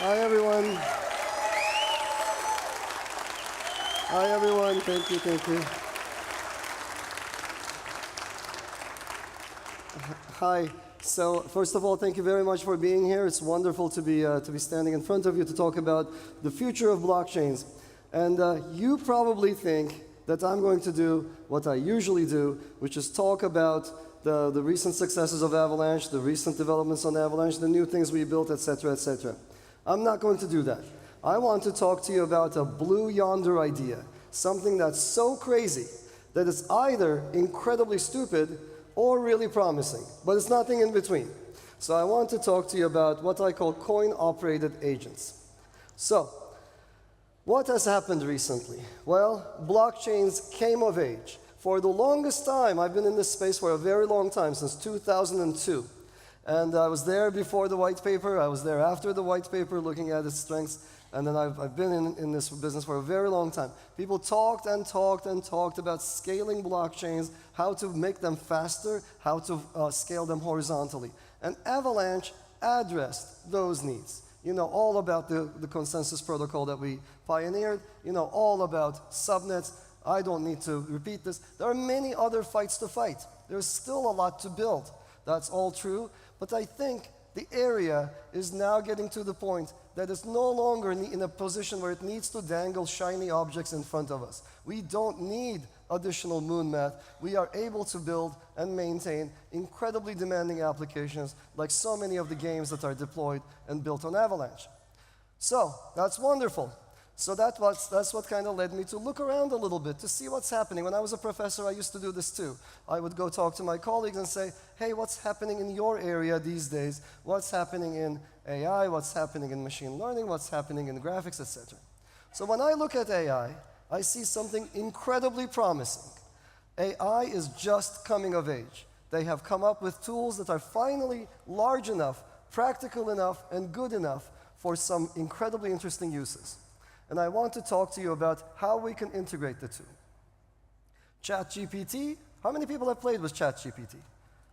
Hi, everyone. Hi, everyone. Thank you, thank you. Hi. So, first of all, thank you very much for being here. It's wonderful to be standing in front of you to talk about the future of blockchains. And you probably think that I'm going to do what I usually do, which is talk about the recent successes of Avalanche, the recent developments on Avalanche, the new things we built, etc., etc. I'm not going to do that. I want to talk to you about a blue yonder idea, something that's so crazy that it's either incredibly stupid or really promising, but it's nothing in between. So I want to talk to you about what I call coin-operated agents. So, what has happened recently? Well, blockchains came of age. For the longest time, I've been in this space for a very long time, since 2002. And I was there before the white paper, I was there after the white paper looking at its strengths, and then I've been in this business for a very long time. People talked and talked and talked about scaling blockchains, how to make them faster, how to scale them horizontally. And Avalanche addressed those needs. You know all about the consensus protocol that we pioneered, you know all about subnets. I don't need to repeat this. There are many other fights to fight. There's still a lot to build. That's all true. But I think the area is now getting to the point that it's no longer in a position where it needs to dangle shiny objects in front of us. We don't need additional moon math. We are able to build and maintain incredibly demanding applications like so many of the games that are deployed and built on Avalanche. So that's wonderful. So that's what kind of led me to look around a little bit to see what's happening. When I was a professor, I used to do this too. I would go talk to my colleagues and say, hey, what's happening in your area these days? What's happening in AI? What's happening in machine learning? What's happening in graphics, etc. So when I look at AI, I see something incredibly promising. AI is just coming of age. They have come up with tools that are finally large enough, practical enough, and good enough for some incredibly interesting uses. And I want to talk to you about how we can integrate the two. ChatGPT, how many people have played with ChatGPT?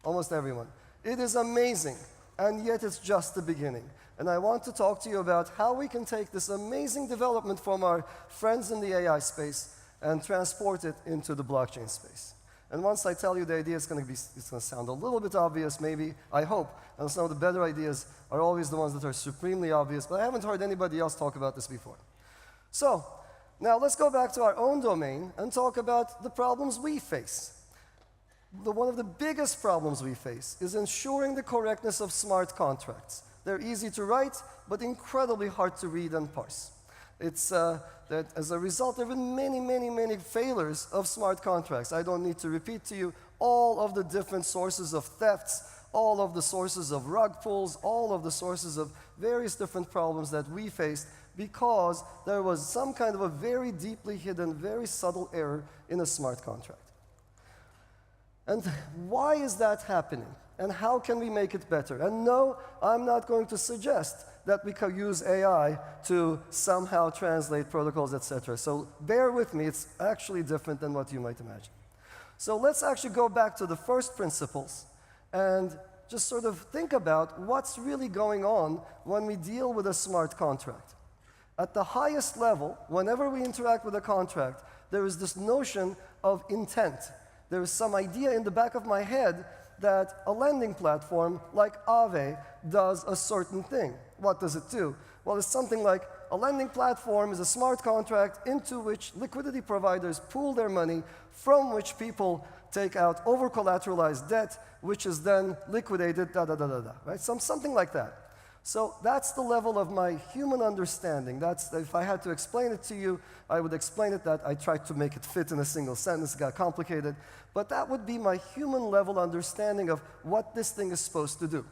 Almost everyone. It is amazing, and yet it's just the beginning. And I want to talk to you about how we can take this amazing development from our friends in the AI space and transport it into the blockchain space. And once I tell you the idea, it's going to sound a little bit obvious, maybe, I hope. And some of the better ideas are always the ones that are supremely obvious, but I haven't heard anybody else talk about this before. So, now let's go back to our own domain and talk about the problems we face. One of the biggest problems we face is ensuring the correctness of smart contracts. They're easy to write, but incredibly hard to read and parse. It's that as a result, there have been many, many, many failures of smart contracts. I don't need to repeat to you all of the different sources of thefts, all of the sources of rug pulls, all of the sources of various different problems that we faced because there was some kind of a very deeply hidden, very subtle error in a smart contract. And why is that happening? And how can we make it better? And no, I'm not going to suggest that we can use AI to somehow translate protocols, etc. So bear with me, it's actually different than what you might imagine. So let's actually go back to the first principles and just sort of think about what's really going on when we deal with a smart contract. At the highest level, whenever we interact with a contract, there is this notion of intent. There is some idea in the back of my head that a lending platform like Aave does a certain thing. What does it do? Well, it's something like a lending platform is a smart contract into which liquidity providers pool their money, from which people take out over-collateralized debt, which is then liquidated, right? Something like that. So that's the level of my human understanding. If I had to explain it to you, I would explain it that I tried to make it fit in a single sentence, it got complicated. But that would be my human level understanding of what this thing is supposed to do.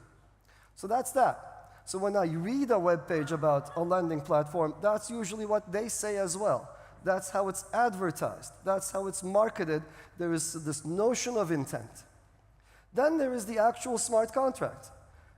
So that's that. So when I read a web page about a lending platform, that's usually what they say as well. That's how it's advertised. That's how it's marketed. There is this notion of intent. Then there is the actual smart contract.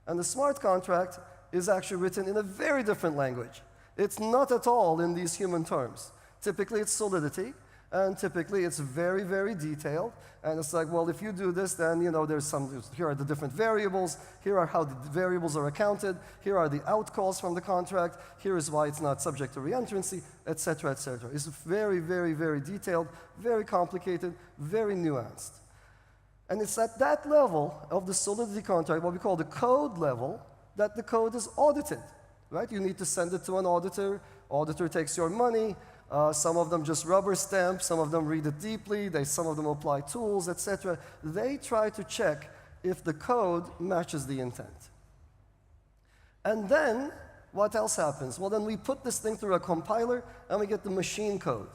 And the smart contract is actually written in a very different language. It's not at all in these human terms. Typically, it's Solidity, And typically, it's very, very detailed. And it's like, well, if you do this, then, here are the different variables. Here are how the variables are accounted. Here are the out calls from the contract. Here is why it's not subject to reentrancy, et cetera, et cetera. It's very, very, very detailed, very complicated, very nuanced. And it's at that level of the solidity contract, what we call the code level, that the code is audited, right? You need to send it to an auditor. Auditor takes your money. Some of them just rubber stamp, some of them read it deeply, some of them apply tools, etc. They try to check if the code matches the intent. And then, what else happens? Well, then we put this thing through a compiler, and we get the machine code.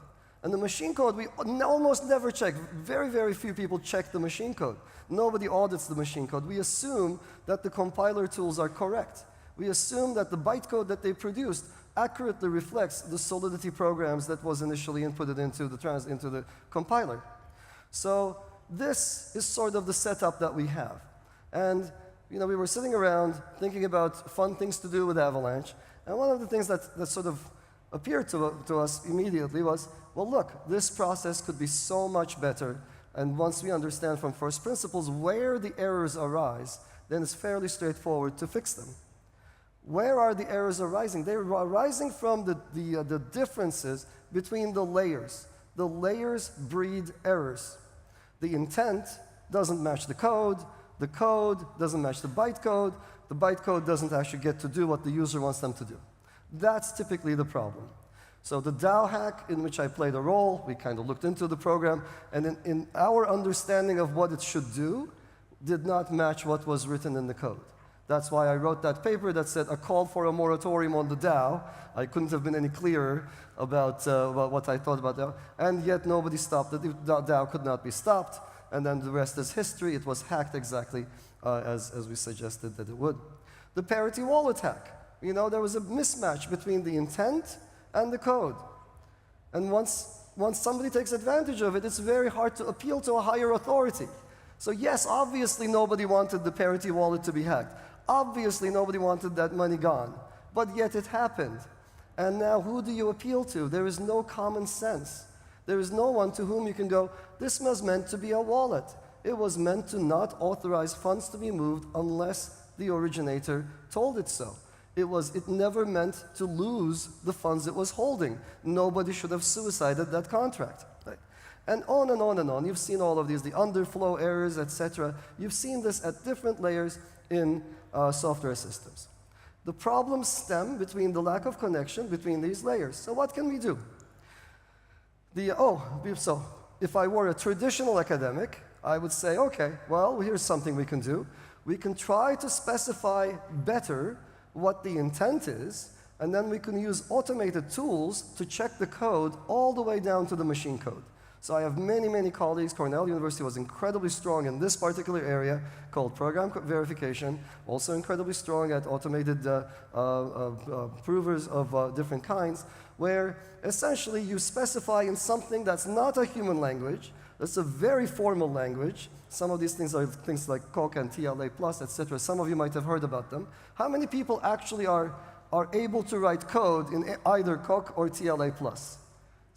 And the machine code, we almost never check. Very, very few people check the machine code. Nobody audits the machine code. We assume that the compiler tools are correct. We assume that the bytecode that they produced accurately reflects the Solidity programs that was initially inputted into the compiler. So this is sort of the setup that we have. And we were sitting around thinking about fun things to do with Avalanche, and one of the things that sort of appeared to us immediately was, well, look, this process could be so much better, and once we understand from first principles where the errors arise, then it's fairly straightforward to fix them. Where are the errors arising? They're arising from the differences between the layers. The layers breed errors. The intent doesn't match the code doesn't match the bytecode doesn't actually get to do what the user wants them to do. That's typically the problem. So the DAO hack, in which I played a role, we kind of looked into the program, and in our understanding of what it should do, did not match what was written in the code. That's why I wrote that paper that said a call for a moratorium on the DAO. I couldn't have been any clearer about what I thought about DAO. And yet nobody stopped it. The DAO could not be stopped. And then the rest is history. It was hacked exactly as we suggested that it would. The parity wallet hack. There was a mismatch between the intent and the code. And once somebody takes advantage of it, it's very hard to appeal to a higher authority. So yes, obviously nobody wanted the parity wallet to be hacked. Obviously, nobody wanted that money gone, but yet it happened. And now, who do you appeal to? There is no common sense. There is no one to whom you can go, this was meant to be a wallet. It was meant to not authorize funds to be moved unless the originator told it so. It never meant to lose the funds it was holding. Nobody should have suicided that contract. Right? And on and on and on. You've seen all of these, the underflow errors, etc. You've seen this at different layers in software systems. The problems stem between the lack of connection between these layers. So what can we do? So if I were a traditional academic, I would say, okay, well, here's something we can do. We can try to specify better what the intent is, and then we can use automated tools to check the code all the way down to the machine code. So I have many, many colleagues. Cornell University was incredibly strong in this particular area called program verification, also incredibly strong at automated provers of different kinds, where essentially you specify in something that's not a human language, that's a very formal language. Some of these things are things like COC and TLA+, etc. Some of you might have heard about them. How many people actually are able to write code in either COC or TLA+?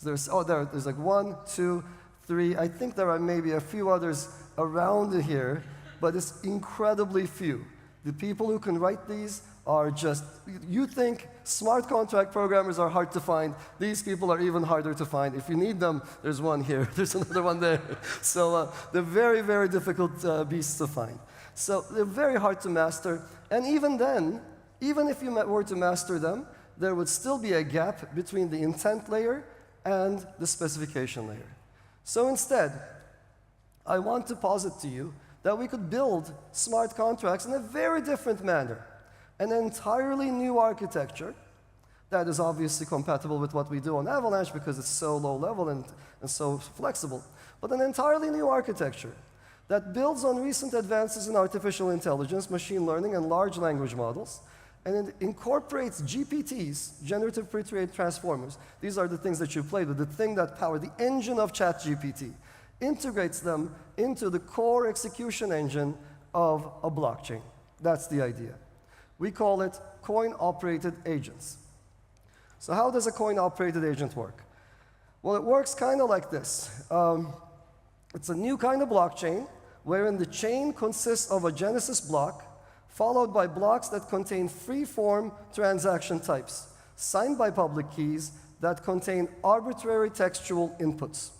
There's like 1, 2, 3. I think there are maybe a few others around here, but it's incredibly few. The people who can write these are just, you think smart contract programmers are hard to find. These people are even harder to find. If you need them, there's one here, there's another one there. So they're very, very difficult beasts to find. So they're very hard to master. And even then, even if you were to master them, there would still be a gap between the intent layer and the specification layer. So instead, I want to posit to you that we could build smart contracts in a very different manner. An entirely new architecture that is obviously compatible with what we do on Avalanche because it's so low level and so flexible, but an entirely new architecture that builds on recent advances in artificial intelligence, machine learning, and large language models, and it incorporates GPTs, generative pre-trained transformers. These are the things that you played with, the thing that power, the engine of ChatGPT, integrates them into the core execution engine of a blockchain. That's the idea. We call it coin-operated agents. So how does a coin-operated agent work? Well, it works kind of like this. It's a new kind of blockchain wherein the chain consists of a genesis block followed by blocks that contain free-form transaction types signed by public keys that contain arbitrary textual inputs.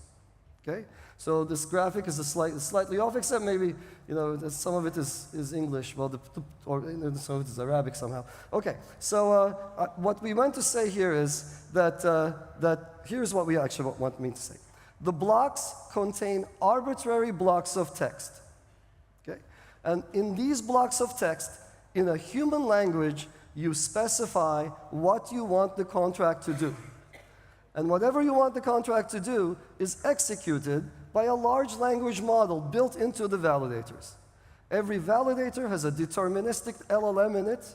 Okay? So this graphic is slightly off, except maybe some of it is English, or some of it is Arabic somehow. Okay, so what we want to say here is that here's what we actually want me to say. The blocks contain arbitrary blocks of text. Okay, and in these blocks of text, in a human language, you specify what you want the contract to do. And whatever you want the contract to do is executed by a large language model built into the validators. Every validator has a deterministic LLM in it,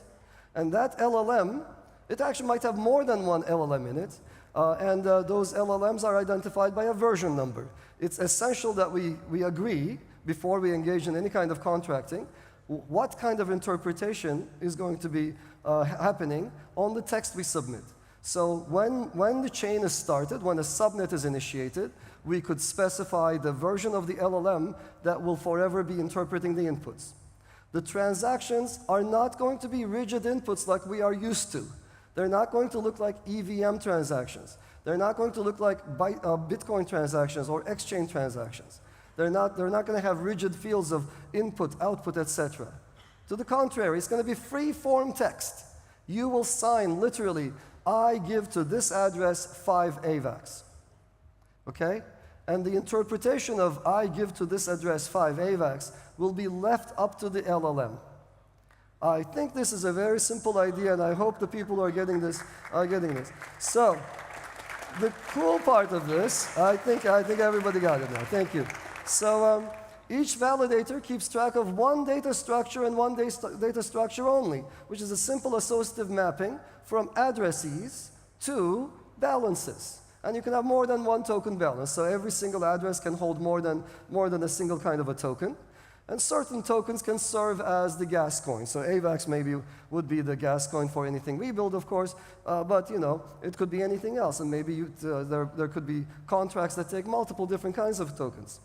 and that LLM, it actually might have more than one LLM in it, and those LLMs are identified by a version number. It's essential that we agree, before we engage in any kind of contracting, what kind of interpretation is going to be happening on the text we submit. So when the chain is started, when a subnet is initiated, we could specify the version of the LLM that will forever be interpreting the inputs. The transactions are not going to be rigid inputs like we are used to. They're not going to look like EVM transactions. They're not going to look like Bitcoin transactions or exchange transactions. They're not going to have rigid fields of input, output, etc. To the contrary, it's going to be free-form text. You will sign literally, I give to this address 5 AVAX. Okay? And the interpretation of I give to this address 5 AVAX will be left up to the LLM. I think this is a very simple idea, and I hope the people who are getting this. So, the cool part of this, I think everybody got it now. Thank you. So, each validator keeps track of one data structure and one data structure only, which is a simple associative mapping from addressees to balances. And you can have more than one token balance, so every single address can hold more than a single kind of a token. And certain tokens can serve as the gas coin. So AVAX maybe would be the gas coin for anything we build, of course, but it could be anything else, and maybe there could be contracts that take multiple different kinds of tokens.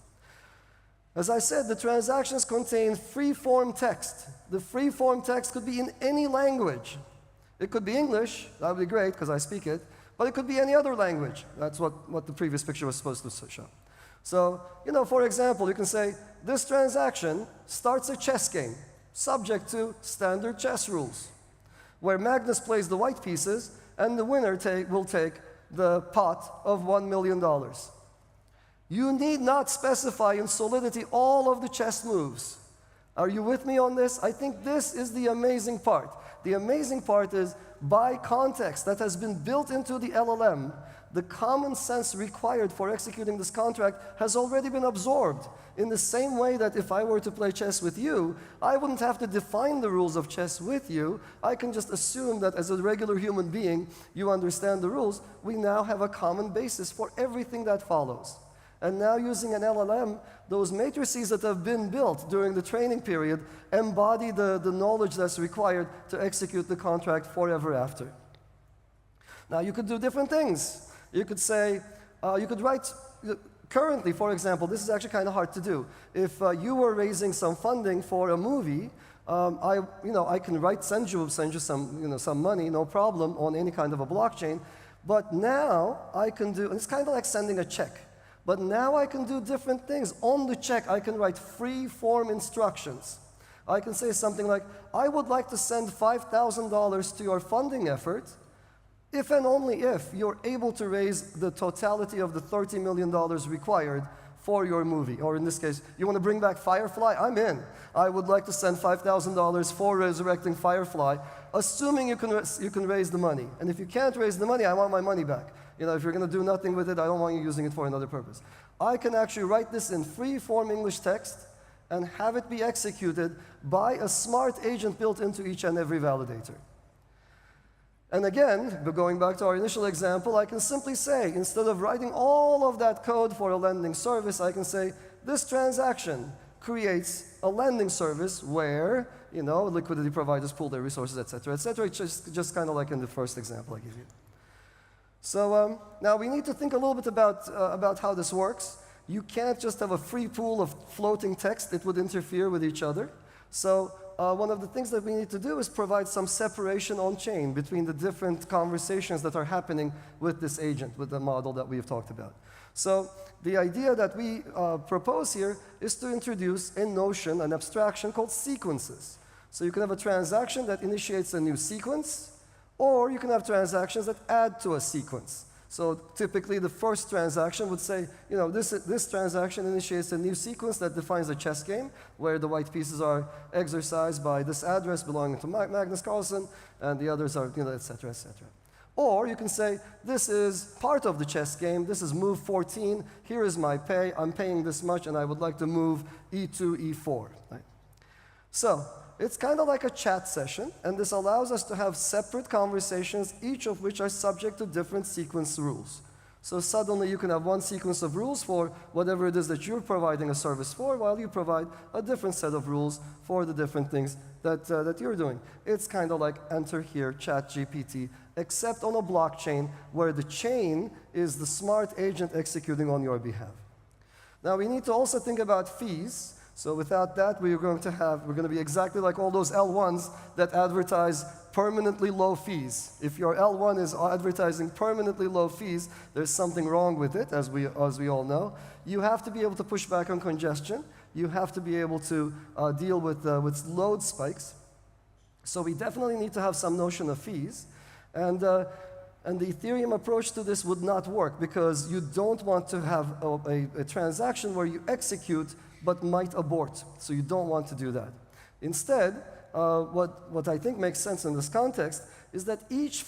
As I said, the transactions contain free-form text. The free-form text could be in any language. It could be English, that would be great because I speak it, but it could be any other language. That's what the previous picture was supposed to show. So, for example, you can say, this transaction starts a chess game, subject to standard chess rules, where Magnus plays the white pieces, and the winner will take the pot of $1 million. You need not specify in Solidity all of the chess moves. Are you with me on this? I think this is the amazing part. The amazing part is, by context that has been built into the LLM, the common sense required for executing this contract has already been absorbed. In the same way that if I were to play chess with you, I wouldn't have to define the rules of chess with you. I can just assume that as a regular human being, you understand the rules. We now have a common basis for everything that follows. And now using an LLM, those matrices that have been built during the training period embody the knowledge that's required to execute the contract forever after. Now you could do different things. You could say, you could write, currently, for example, this is actually kind of hard to do. If you were raising some funding for a movie, I can send you some money, no problem, on any kind of a blockchain. But now I can do, and it's kind of like sending a check. But now I can do different things. On the check, I can write free-form instructions. I can say something like, I would like to send $5,000 to your funding effort, if and only if you're able to raise the totality of the $30 million required for your movie. Or in this case, you want to bring back Firefly? I'm in. I would like to send $5,000 for resurrecting Firefly, assuming you can raise the money. And if you can't raise the money, I want my money back. If you're going to do nothing with it, I don't want you using it for another purpose. I can actually write this in free-form English text and have it be executed by a smart agent built into each and every validator. And again, going back to our initial example, I can simply say, instead of writing all of that code for a lending service, I can say, this transaction creates a lending service where, liquidity providers pool their resources, et cetera, et cetera. It's just kind of like in the first example I gave you. So now we need to think a little bit about how this works. You can't just have a free pool of floating text. It would interfere with each other. So one of the things that we need to do is provide some separation on-chain between the different conversations that are happening with this agent, with the model that we've talked about. So the idea that we propose here is to introduce a notion, an abstraction called sequences. So you can have a transaction that initiates a new sequence, or you can have transactions that add to a sequence. So typically the first transaction would say, this transaction initiates a new sequence that defines a chess game where the white pieces are exercised by this address belonging to Magnus Carlsen, and the others are, et cetera, et cetera. Or you can say, this is part of the chess game, this is move 14, here is my pay, I'm paying this much, and I would like to move e2, e4. Right? So it's kind of like a chat session, and this allows us to have separate conversations, each of which are subject to different sequence rules. So suddenly you can have one sequence of rules for whatever it is that you're providing a service for, while you provide a different set of rules for the different things that you're doing. It's kind of like enter here, ChatGPT, except on a blockchain where the chain is the smart agent executing on your behalf. Now we need to also think about fees. So without that, we're going to be exactly like all those L1s that advertise permanently low fees. If your L1 is advertising permanently low fees, there's something wrong with it, as we all know. You have to be able to push back on congestion. You have to be able to deal with load spikes. So we definitely need to have some notion of fees. And the Ethereum approach to this would not work because you don't want to have a transaction where you execute but might abort. So you don't want to do that. Instead, what I think makes sense in this context is that each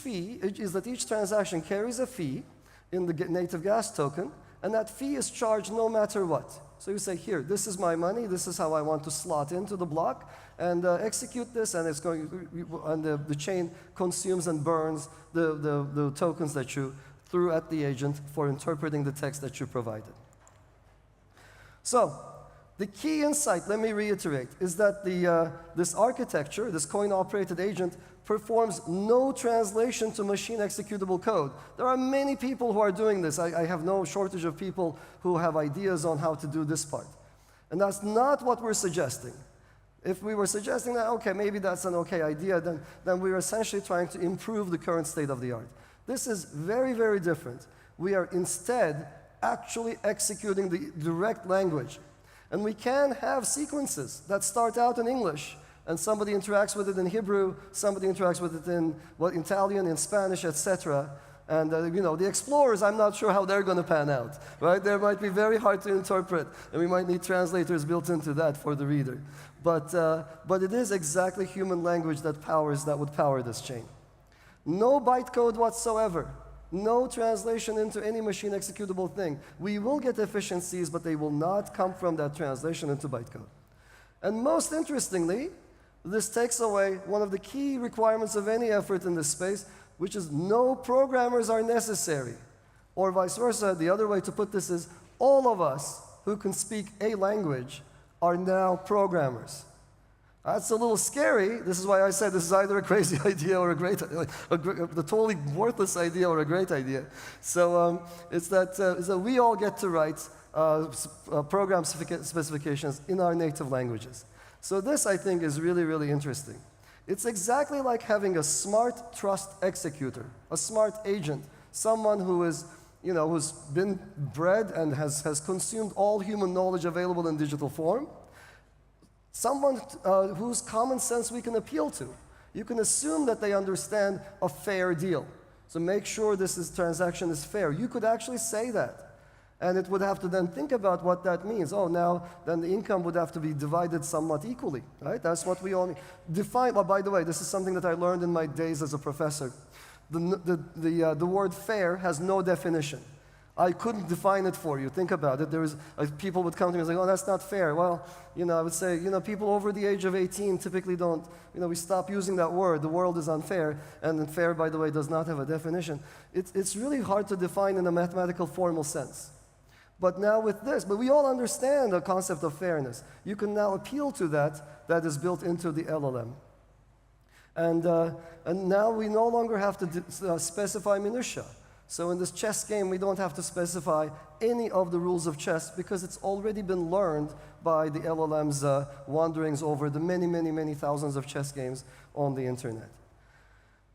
transaction carries a fee in the native gas token, and that fee is charged no matter what. So you say, here, this is my money, this is how I want to slot into the block, and execute this, and the chain consumes and burns the tokens that you threw at the agent for interpreting the text that you provided. So the key insight, let me reiterate, is that this architecture, this coin-operated agent, performs no translation to machine executable code. There are many people who are doing this. I have no shortage of people who have ideas on how to do this part. And that's not what we're suggesting. If we were suggesting that, okay, maybe that's an okay idea, then we're essentially trying to improve the current state of the art. This is very, very different. We are instead actually executing the direct language. And we can have sequences that start out in English, and somebody interacts with it in Hebrew, somebody interacts with it in Italian, in Spanish, etc. And the explorers, I'm not sure how they're going to pan out, right? They might be very hard to interpret, and we might need translators built into that for the reader. But it is exactly human language that would power this chain. No bytecode whatsoever. No translation into any machine executable thing. We will get efficiencies, but they will not come from that translation into bytecode. And most interestingly, this takes away one of the key requirements of any effort in this space, which is no programmers are necessary. Or vice versa, the other way to put this is all of us who can speak a language are now programmers. That's a little scary. This is why I said this is either a crazy idea or a totally worthless idea or a great idea. So it's that we all get to write program specifications in our native languages. So this, I think, is really, really interesting. It's exactly like having a smart trust executor, a smart agent, someone who is, who's been bred and has consumed all human knowledge available in digital form. Someone whose common sense we can appeal to. You can assume that they understand a fair deal. So make sure this transaction is fair. You could actually say that. And it would have to then think about what that means. Oh, now, then the income would have to be divided somewhat equally, right? That's what we all mean. By the way, this is something that I learned in my days as a professor. The word fair has no definition. I couldn't define it for you. Think about it. People would come to me and say, oh, that's not fair. Well, I would say, people over the age of 18 typically don't, we stop using that word. The world is unfair. And fair, by the way, does not have a definition. It's really hard to define in a mathematical formal sense. But now with this, we all understand the concept of fairness. You can now appeal to that is built into the LLM. And now we no longer have to specify minutia. So in this chess game, we don't have to specify any of the rules of chess because it's already been learned by the LLM's wanderings over the many, many, many thousands of chess games on the internet.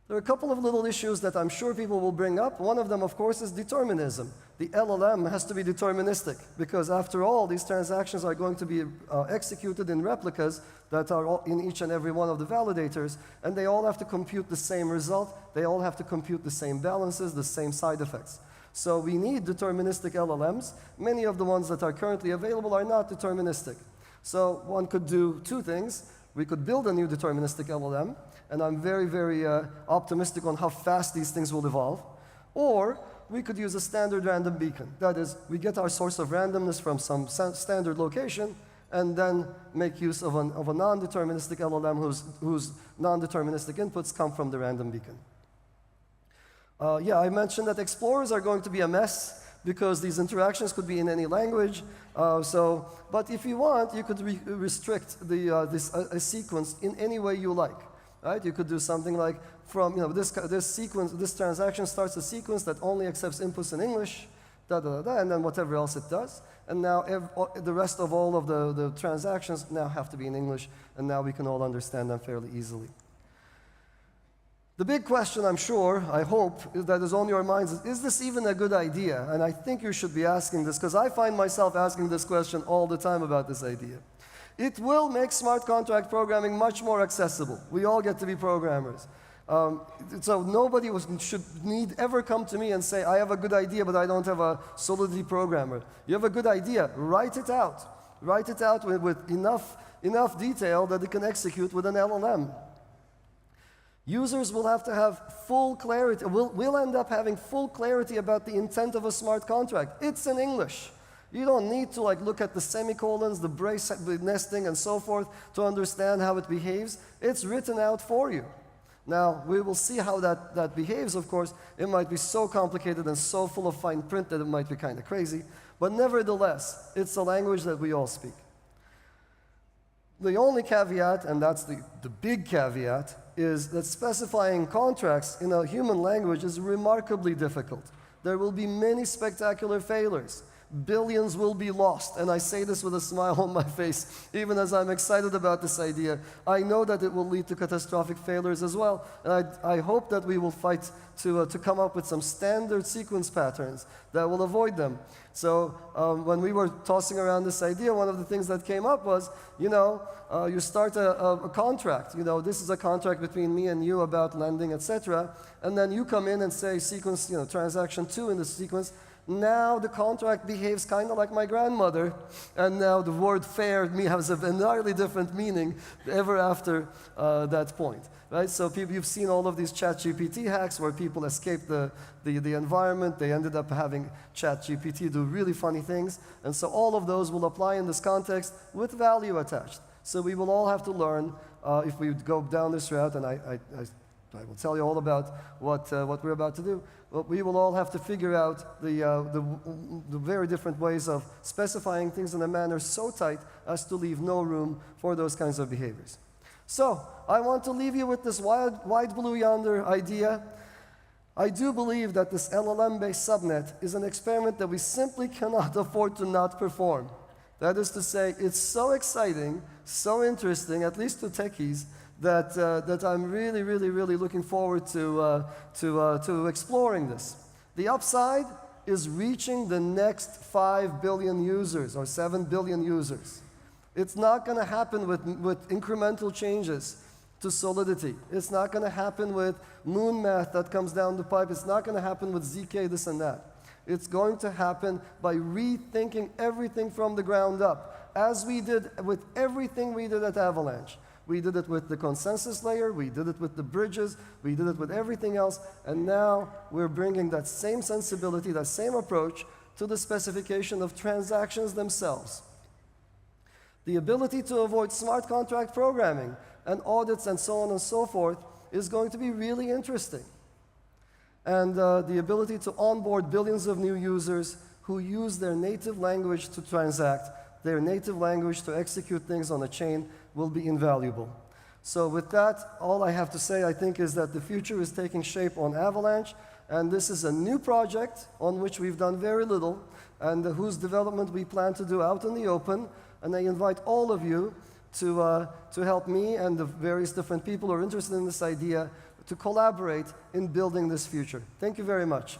There are a couple of little issues that I'm sure people will bring up. One of them, of course, is determinism. The LLM has to be deterministic because, after all, these transactions are going to be executed in replicas that are in each and every one of the validators, and they all have to compute the same result. They all have to compute the same balances, the same side effects. So we need deterministic LLMs. Many of the ones that are currently available are not deterministic. So one could do two things. We could build a new deterministic LLM, and I'm very, very optimistic on how fast these things will evolve. Or we could use a standard random beacon. That is, we get our source of randomness from some standard location, and then make use of a non-deterministic LLM whose non-deterministic inputs come from the random beacon. Yeah, I mentioned that explorers are going to be a mess because these interactions could be in any language. But if you want, you could restrict a sequence in any way you like. Right? You could do something like this transaction starts a sequence that only accepts inputs in English, and then whatever else it does. And now the rest of all of the transactions now have to be in English, and now we can all understand them fairly easily. The big question, I'm sure, I hope, that is on your minds is this even a good idea? And I think you should be asking this, because I find myself asking this question all the time about this idea. It will make smart contract programming much more accessible. We all get to be programmers. So nobody should ever come to me and say, I have a good idea, but I don't have a Solidity programmer. You have a good idea, write it out. Write it out with enough detail that it can execute with an LLM. Users will have to have full clarity. We'll end up having full clarity about the intent of a smart contract. It's in English. You don't need to look at the semicolons, the brace nesting, and so forth to understand how it behaves. It's written out for you. Now, we will see how that behaves, of course. It might be so complicated and so full of fine print that it might be kind of crazy. But nevertheless, it's a language that we all speak. The only caveat, and that's the big caveat, is that specifying contracts in a human language is remarkably difficult. There will be many spectacular failures. Billions will be lost, and I say this with a smile on my face, even as I'm excited about this idea. I know that it will lead to catastrophic failures as well, and I hope that we will fight to come up with some standard sequence patterns that will avoid them. So when we were tossing around this idea, one of the things that came up was, you start a contract. This is a contract between me and you about lending, etc. And then you come in and say sequence, transaction 2 in the sequence. Now the contract behaves kind of like my grandmother, and now the word fair has an entirely different meaning ever after that point. Right? So you've seen all of these ChatGPT hacks where people escape the environment. They ended up having ChatGPT do really funny things. And so all of those will apply in this context with value attached. So we will all have to learn if we go down this route, and I will tell you all about what we're about to do. But we will all have to figure out the very different ways of specifying things in a manner so tight as to leave no room for those kinds of behaviors. So I want to leave you with this wide blue yonder idea. I do believe that this LLM-based subnet is an experiment that we simply cannot afford to not perform. That is to say, it's so exciting, so interesting, at least to techies, that I'm really, really, really looking forward to exploring this. The upside is reaching the next 5 billion users or 7 billion users. It's not going to happen with incremental changes to Solidity. It's not going to happen with moon math that comes down the pipe. It's not going to happen with ZK this and that. It's going to happen by rethinking everything from the ground up, as we did with everything we did at Avalanche. We did it with the consensus layer, we did it with the bridges, we did it with everything else, and now we're bringing that same sensibility, that same approach to the specification of transactions themselves. The ability to avoid smart contract programming and audits and so on and so forth is going to be really interesting. And the ability to onboard billions of new users who use their native language to transact, their native language to execute things on a chain, will be invaluable. So with that, all I have to say, I think, is that the future is taking shape on Avalanche, And this is a new project on which we've done very little, and whose development we plan to do out in the open. And I invite all of you to help me and the various different people who are interested in this idea to collaborate in building this future. Thank you very much.